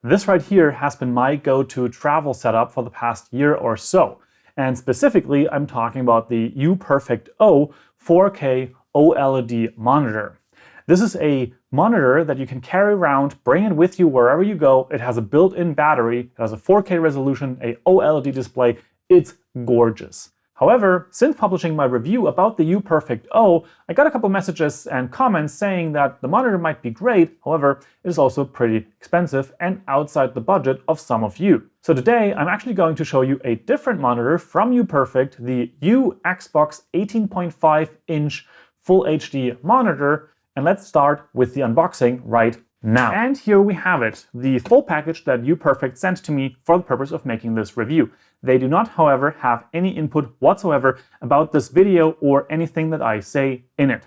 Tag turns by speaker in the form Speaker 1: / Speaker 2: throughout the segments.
Speaker 1: This right here has been my go-to travel setup for the past year or so. And specifically, I'm talking about the UPERFECT O 4K OLED monitor. This is a monitor that you can carry around, bring it with you wherever you go. It has a built-in battery, it has a 4K resolution, a OLED display. It's gorgeous. However, since publishing my review about the UPERFECT O, I got a couple messages and comments saying that the monitor might be great, however, it is also pretty expensive and outside the budget of some of you. So today, I'm actually going to show you a different monitor from UPERFECT, the Xbox 18.5-inch Full HD monitor, and let's start with the unboxing right now. And here we have it, the full package that UPERFECT sent to me for the purpose of making this review. They do not, however, have any input whatsoever about this video or anything that I say in it.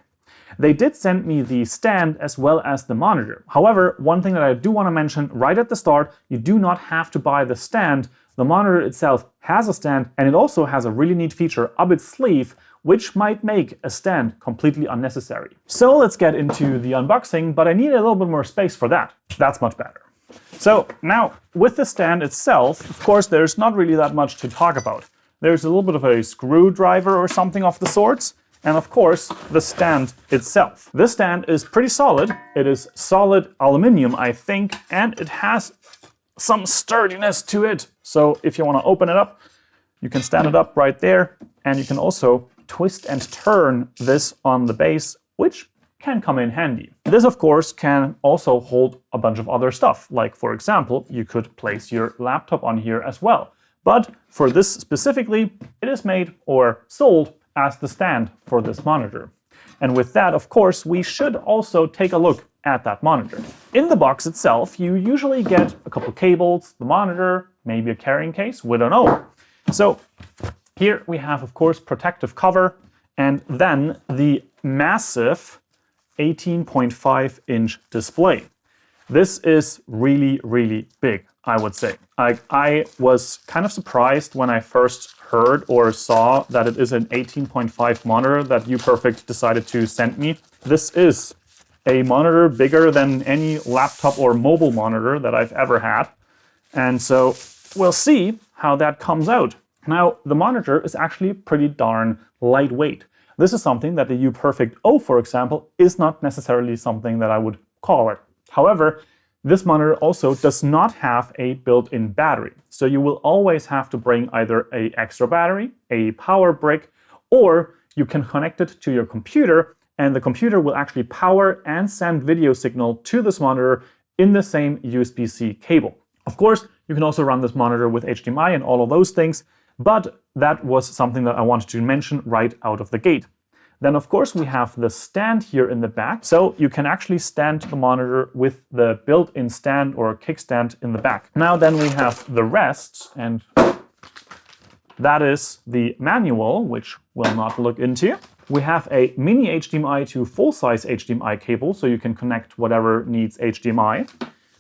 Speaker 1: They did send me the stand as well as the monitor. However, one thing that I do want to mention right at the start, you do not have to buy the stand. The monitor itself has a stand, and it also has a really neat feature up its sleeve, which might make a stand completely unnecessary. So let's get into the unboxing, but I need a little bit more space for that. That's much better. So now, with the stand itself, of course, there's not really that much to talk about. There's a little bit of a screwdriver or something of the sorts, and of course, the stand itself. This stand is pretty solid. It is solid aluminum, I think, and it has some sturdiness to it. So if you want to open it up, you can stand it up right there, and you can also twist and turn this on the base, which can come in handy. This, of course, can also hold a bunch of other stuff. Like, for example, you could place your laptop on here as well. But for this specifically, it is made or sold as the stand for this monitor. And with that, of course, we should also take a look at that monitor. In the box itself, you usually get a couple cables, the monitor, maybe a carrying case, we don't know. So here we have, of course, protective cover, and then the massive 18.5-inch display. This is really, really big, I would say. I was kind of surprised when I first heard or saw that it is an 18.5 monitor that UPERFECT decided to send me. This is a monitor bigger than any laptop or mobile monitor that I've ever had. And so we'll see how that comes out. Now, the monitor is actually pretty darn lightweight. This is something that the UPERFECT O, for example, is not necessarily something that I would call it. However, this monitor also does not have a built-in battery. So you will always have to bring either an extra battery, a power brick, or you can connect it to your computer, and the computer will actually power and send video signal to this monitor in the same USB-C cable. Of course, you can also run this monitor with HDMI and all of those things, but that was something that I wanted to mention right out of the gate. Then, of course, we have the stand here in the back. So you can actually stand the monitor with the built-in stand or kickstand in the back. Now then we have the rest, and that is the manual, which we'll not look into. We have a mini HDMI to full-size HDMI cable, so you can connect whatever needs HDMI.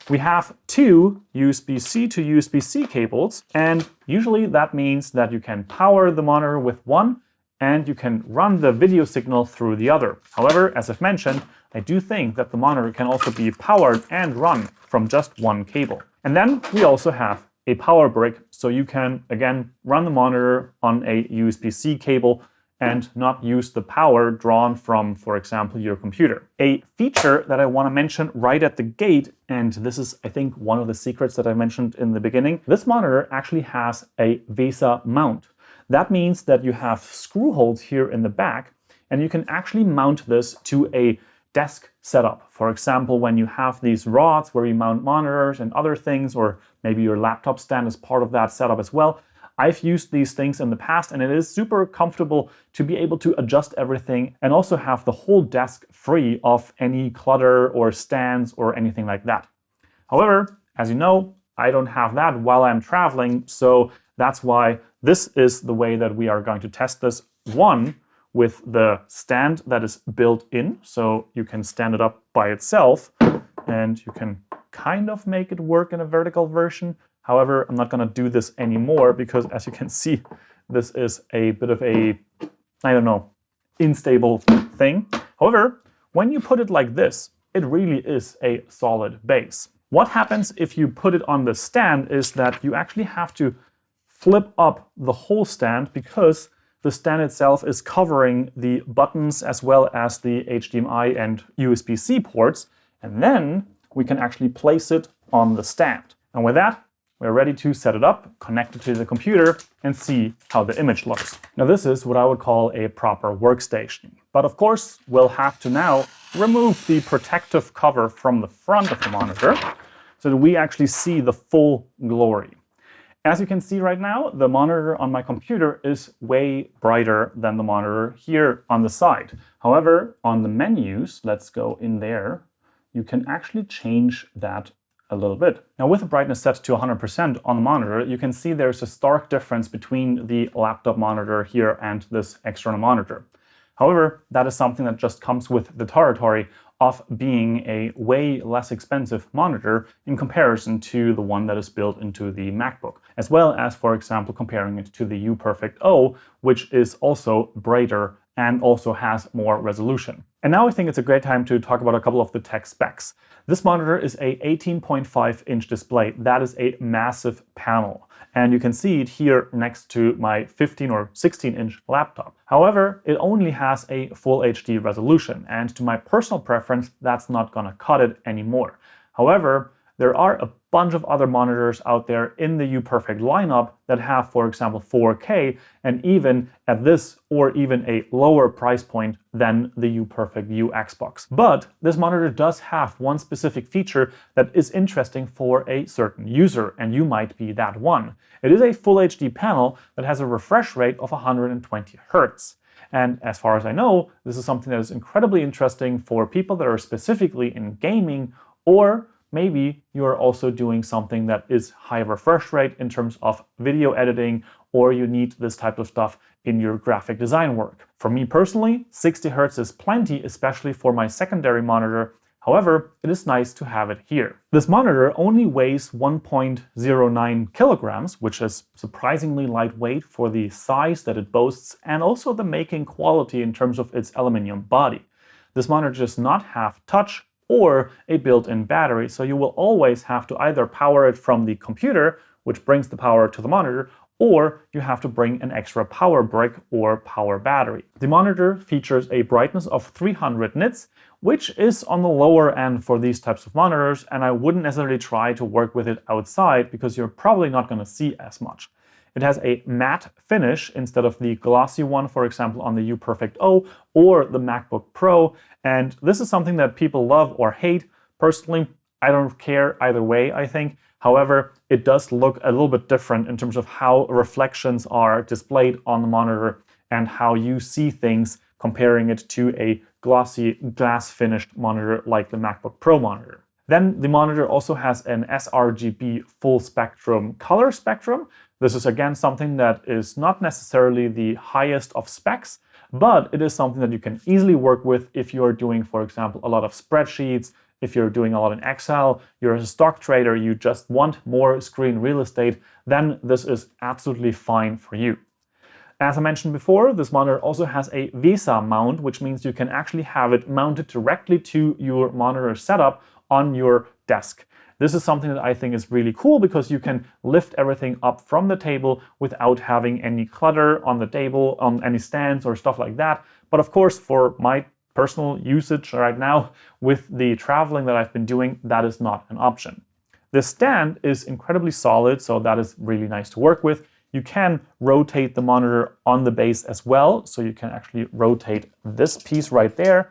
Speaker 1: We have two USB-C to USB-C cables, and usually that means that you can power the monitor with one and you can run the video signal through the other. However, as I've mentioned, I do think that the monitor can also be powered and run from just one cable. And then we also have a power brick, so you can, again, run the monitor on a USB-C cable and not use the power drawn from, for example, your computer. A feature that I want to mention right at the gate, and this is, I think, one of the secrets that I mentioned in the beginning, this monitor actually has a VESA mount. That means that you have screw holes here in the back, and you can actually mount this to a desk setup. For example, when you have these rods where you mount monitors and other things, or maybe your laptop stand is part of that setup as well. I've used these things in the past, and it is super comfortable to be able to adjust everything and also have the whole desk free of any clutter or stands or anything like that. However, as you know, I don't have that while I'm traveling, so that's why this is the way that we are going to test this. One, with the stand that is built in, so you can stand it up by itself, and you can kind of make it work in a vertical version. However, I'm not going to do this anymore because, as you can see, this is a bit of a, I don't know, unstable thing. However, when you put it like this, it really is a solid base. What happens if you put it on the stand is that you actually have to flip up the whole stand, because the stand itself is covering the buttons as well as the HDMI and USB-C ports, and then we can actually place it on the stand. And with that, we're ready to set it up, connect it to the computer, and see how the image looks. Now this is what I would call a proper workstation. But of course, we'll have to now remove the protective cover from the front of the monitor so that we actually see the full glory. As you can see right now, the monitor on my computer is way brighter than the monitor here on the side. However, on the menus, let's go in there, you can actually change that a little bit. Now with the brightness set to 100% on the monitor, you can see there's a stark difference between the laptop monitor here and this external monitor. However, that is something that just comes with the territory of being a way less expensive monitor in comparison to the one that is built into the MacBook, as well as, for example, comparing it to the UPERFECT O, which is also brighter and also has more resolution. And now I think it's a great time to talk about a couple of the tech specs. This monitor is a 18.5-inch display. That is a massive panel. And you can see it here next to my 15 or 16-inch laptop. However, it only has a full HD resolution, and to my personal preference, that's not gonna cut it anymore. However, there are a bunch of other monitors out there in the UPERFECT lineup that have, for example, 4K, and even at this or even a lower price point than the UPERFECT Xbox. But this monitor does have one specific feature that is interesting for a certain user, and you might be that one. It is a full HD panel that has a refresh rate of 120 Hz. And as far as I know, this is something that is incredibly interesting for people that are specifically in gaming, or maybe you're also doing something that is high refresh rate in terms of video editing, or you need this type of stuff in your graphic design work. For me personally, 60 Hz is plenty, especially for my secondary monitor. However, it is nice to have it here. This monitor only weighs 1.09 kilograms, which is surprisingly lightweight for the size that it boasts, and also the making quality in terms of its aluminum body. This monitor does not have touch or a built-in battery, so you will always have to either power it from the computer, which brings the power to the monitor, or you have to bring an extra power brick or power battery. The monitor features a brightness of 300 nits, which is on the lower end for these types of monitors, and I wouldn't necessarily try to work with it outside because you're probably not going to see as much. It has a matte finish instead of the glossy one, for example, on the UPERFECT O or the MacBook Pro, and this is something that people love or hate. Personally, I don't care either way, I think. However, it does look a little bit different in terms of how reflections are displayed on the monitor and how you see things comparing it to a glossy glass-finished monitor like the MacBook Pro monitor. Then the monitor also has an sRGB full spectrum color spectrum. This is again something that is not necessarily the highest of specs, but it is something that you can easily work with if you're doing, for example, a lot of spreadsheets, if you're doing a lot in Excel, you're a stock trader, you just want more screen real estate, then this is absolutely fine for you. As I mentioned before, this monitor also has a VESA mount, which means you can actually have it mounted directly to your monitor setup on your desk. This is something that I think is really cool because you can lift everything up from the table without having any clutter on the table, on any stands or stuff like that. But of course, for my personal usage right now with the traveling that I've been doing, that is not an option. This stand is incredibly solid, so that is really nice to work with. You can rotate the monitor on the base as well, so you can actually rotate this piece right there,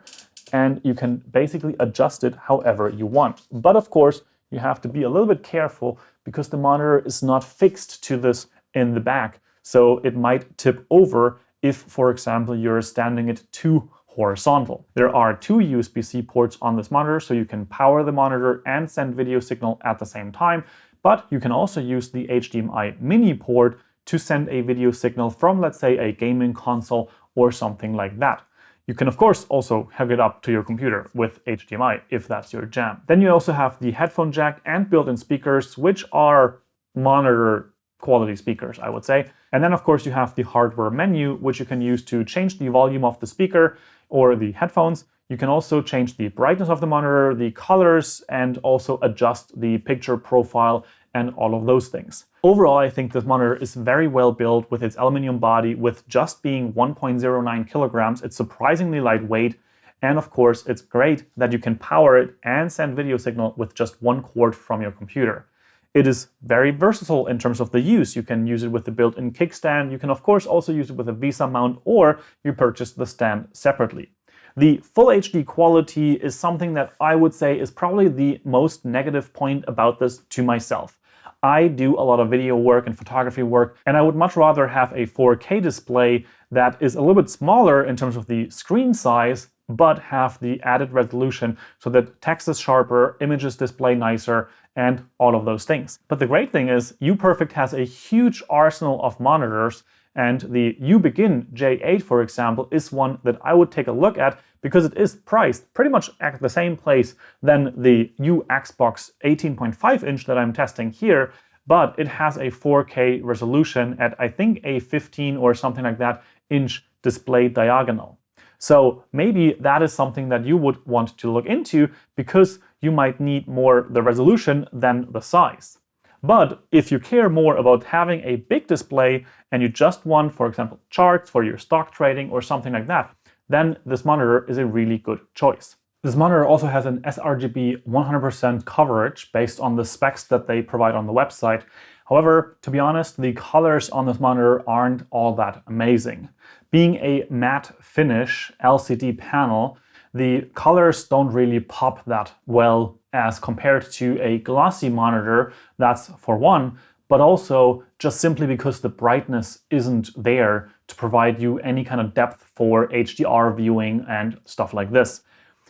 Speaker 1: and you can basically adjust it however you want. But of course, you have to be a little bit careful because the monitor is not fixed to this in the back, so it might tip over if, for example, you're standing it too horizontal. There are two USB-C ports on this monitor, so you can power the monitor and send video signal at the same time, but you can also use the HDMI mini port to send a video signal from, let's say, a gaming console or something like that. You can, of course, also hook it up to your computer with HDMI if that's your jam. Then you also have the headphone jack and built-in speakers, which are monitor quality speakers, I would say. And then, of course, you have the hardware menu, which you can use to change the volume of the speaker or the headphones. You can also change the brightness of the monitor, the colors, and also adjust the picture profile and all of those things. Overall, I think this monitor is very well built with its aluminum body. With just being 1.09 kilograms, it's surprisingly lightweight. And of course, it's great that you can power it and send video signal with just one cord from your computer. It is very versatile in terms of the use. You can use it with the built-in kickstand. You can of course also use it with a VESA mount, or you purchase the stand separately. The full HD quality is something that I would say is probably the most negative point about this to myself. I do a lot of video work and photography work, and I would much rather have a 4K display that is a little bit smaller in terms of the screen size, but have the added resolution so that text is sharper, images display nicer, and all of those things. But the great thing is UPERFECT has a huge arsenal of monitors, and the UBegin J8, for example, is one that I would take a look at because it is priced pretty much at the same place than the Xbox 18.5 inch that I'm testing here, but it has a 4K resolution at I think a 15 or something like that inch display diagonal. So maybe that is something that you would want to look into because you might need more the resolution than the size. But if you care more about having a big display and you just want, for example, charts for your stock trading or something like that, then this monitor is a really good choice. This monitor also has an sRGB 100% coverage based on the specs that they provide on the website. However, to be honest, the colors on this monitor aren't all that amazing. Being a matte finish LCD panel, the colors don't really pop that well as compared to a glossy monitor, that's for one, but also just simply because the brightness isn't there to provide you any kind of depth for HDR viewing and stuff like this.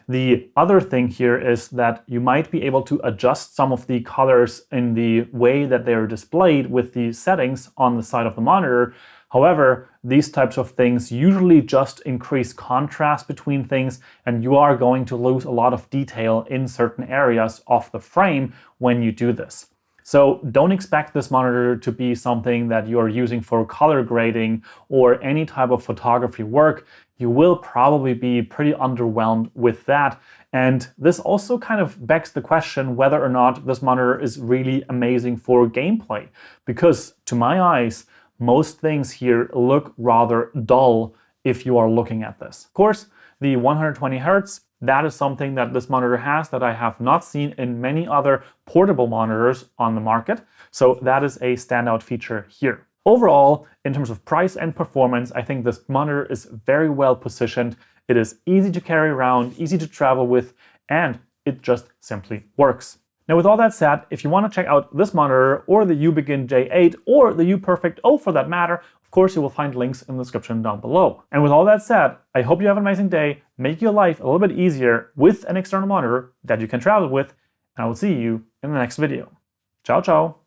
Speaker 1: The other thing here is that you might be able to adjust some of the colors in the way that they're displayed with the settings on the side of the monitor. However, these types of things usually just increase contrast between things, and you are going to lose a lot of detail in certain areas of the frame when you do this. So don't expect this monitor to be something that you're using for color grading or any type of photography work. You will probably be pretty underwhelmed with that. And this also kind of begs the question whether or not this monitor is really amazing for gameplay. Because to my eyes, most things here look rather dull if you are looking at this. Of course, the 120 Hz, that is something that this monitor has that I have not seen in many other portable monitors on the market. So that is a standout feature here. Overall, in terms of price and performance, I think this monitor is very well positioned. It is easy to carry around, easy to travel with, and it just simply works. Now, with all that said, if you want to check out this monitor or the UBegin J8 or the UPERFECT O for that matter, of course, you will find links in the description down below. And with all that said, I hope you have an amazing day, make your life a little bit easier with an external monitor that you can travel with, and I will see you in the next video. Ciao, ciao.